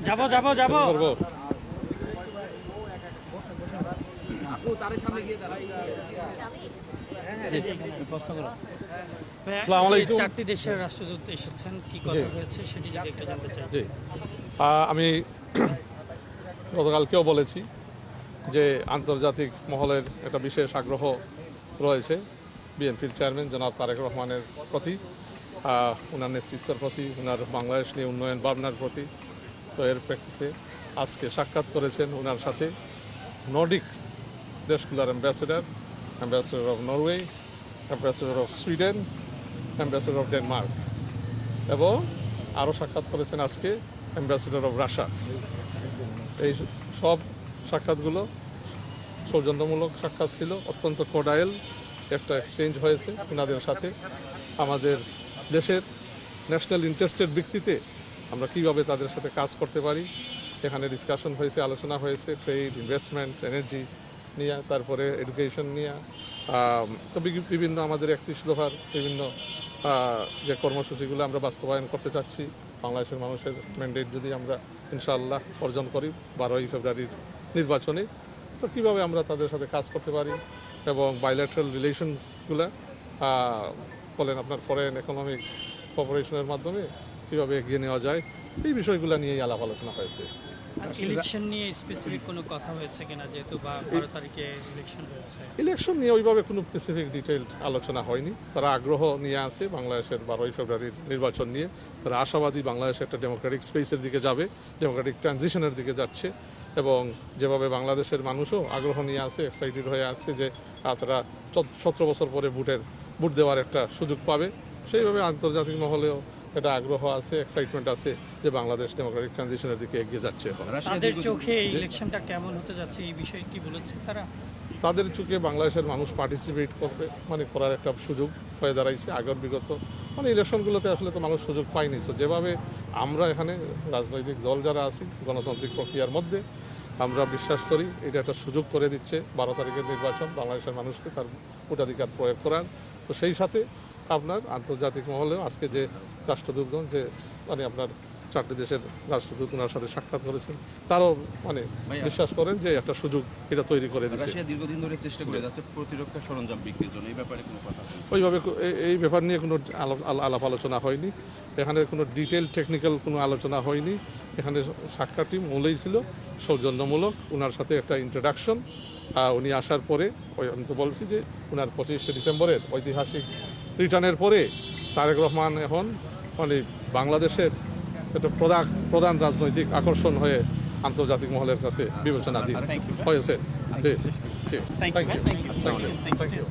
যাবো যাবো যাবো চারটি দেশের রাষ্ট্রদূত এসেছেন, কি কথা হয়েছে সেটি যদি একটু জানতে চাই। আমি গতকালকেও বলেছি যে আন্তর্জাতিক মহলের একটা বিশেষ আগ্রহ রয়েছে বিএনপির চেয়ারম্যান জনাব তারেক রহমানের প্রতি, ওনার নেতৃত্বের প্রতি, ওনার বাংলাদেশ নিয়ে উন্নয়ন ভাবনার প্রতি। তো এর প্রেক্ষিতে আজকে সাক্ষাৎ করেছেন ওনার সাথে নর্ডিক দেশগুলোর ambassador of Norway, ambassador of Sweden, ambassador of Denmark এবং আরও সাক্ষাৎ করেছেন আজকে অ্যাম্বাসেডর অফ রাশিয়া। এই সব সাক্ষাৎগুলো সৌজন্যমূলক সাক্ষাৎ ছিল, অত্যন্ত কোডাইল একটা এক্সচেঞ্জ হয়েছে ওনাদের সাথে। আমাদের দেশের ন্যাশনাল ইন্টারেস্টের ভিত্তিতে আমরা কীভাবে তাদের সাথে কাজ করতে পারি এখানে ডিসকাশন হয়েছে, আলোচনা হয়েছে, ট্রেড, ইনভেস্টমেন্ট, এনার্জি নিয়ে, তারপরে এডুকেশন নিয়ে, তো বিভিন্ন আমাদের 31 দফার বিভিন্ন যে কর্মসূচিগুলো আমরা বাস্তবায়ন করতে চাচ্ছি বাংলাদেশের মানুষের ম্যান্ডেট যদি আমরা ইনশাআল্লাহ অর্জন করি 12ই ফেব্রুয়ারির নির্বাচনে, তো কীভাবে আমরা তাদের সাথে কাজ করতে পারি এবং বাইল্যাটারাল রিলেশনসগুলো বলেন আপনার ফরেন ইকোনমিক কোঅপারেশনের মাধ্যমে কীভাবে এগিয়ে নেওয়া যায়, এই বিষয়গুলো নিয়েই আলাপ আলোচনা হয়েছে। ইলেকশন নিয়ে স্পেসিফিক কোনো কথা হয়েছে কিনা, যেহেতু 12 তারিখে ইলেকশন হয়েছে? ইলেকশন নিয়ে ওইভাবে কোনো স্পেসিফিক ডিটেইলড আলোচনা হয়নি। তারা আগ্রহ নিয়ে আছে বাংলাদেশের 12ই ফেব্রুয়ারির নির্বাচন নিয়ে। তারা আশাবাদী বাংলাদেশ একটা ডেমোক্রেটিক স্পেসের দিকে যাবে, ডেমোক্রেটিক ট্রানজিশনের দিকে যাচ্ছে এবং যেভাবে বাংলাদেশের মানুষও আগ্রহ নিয়ে আছে, এক্সাইটেড হয়ে আসছে যে তারা 17 বছর পরে ভোট দেওয়ার একটা সুযোগ পাবে, সেইভাবে আন্তর্জাতিক মহলেও এটা আগ্রহ আছে, এক্সাইটমেন্ট আছে যে বাংলাদেশ ডেমোক্রেটিক ট্রানজিশনের দিকে এগিয়ে যাচ্ছে। তাদের চোখে এই ইলেকশনটা কেমন হতে যাচ্ছে এই বিষয়ে কি বলেছে তারা? তাদের চোখে বাংলাদেশের মানুষ পার্টিসিপেট করবে করার একটা সুযোগ হয়ে দাঁড়াইছে। আগের বিগত ইলেকশনগুলোতে আসলে তো মানুষ সুযোগ পায়নি। তো যেভাবে আমরা এখানে রাজনৈতিক দল যারা আছি গণতান্ত্রিক প্রক্রিয়ার মধ্যে আমরা বিশ্বাস করি এটা একটা সুযোগ করে দিচ্ছে 12 তারিখের নির্বাচন বাংলাদেশের মানুষকে তার ভোটাধিকার প্রয়োগ করার। তো সেই সাথে আপনার আন্তর্জাতিক মহলেও আজকে যে রাষ্ট্রদূতগণ যে আপনার 4টি দেশের রাষ্ট্রদূত ওনার সাথে সাক্ষাৎ করেছেন, তারাও বিশ্বাস করেন যে একটা সুযোগ এটা তৈরি করে দিচ্ছে। রাশিয়া দীর্ঘদিন ধরে চেষ্টা করে যাচ্ছে প্রতিরক্ষা সরঞ্জাম বিক্রির জন্য, এই ব্যাপারে কোনো কথা ওইভাবে এই ব্যাপার নিয়ে কোনো আলাপ আলোচনা হয়নি। এখানে কোনো ডিটেল টেকনিক্যাল কোনো আলোচনা হয়নি। এখানে সাক্ষাৎটি মূলেই ছিল সৌজন্যমূলক, ওনার সাথে একটা ইন্ট্রোডাকশন। উনি আসার পরে আমি তো বলছি যে ওনার 25শে ডিসেম্বরের ঐতিহাসিক রিটার্নের পরে তারেক রহমান এখন বাংলাদেশের একটা প্রধান রাজনৈতিক আকর্ষণ হয়ে আন্তর্জাতিক মহলের কাছে বিবেচনাধীন হয়েছে। Thank you.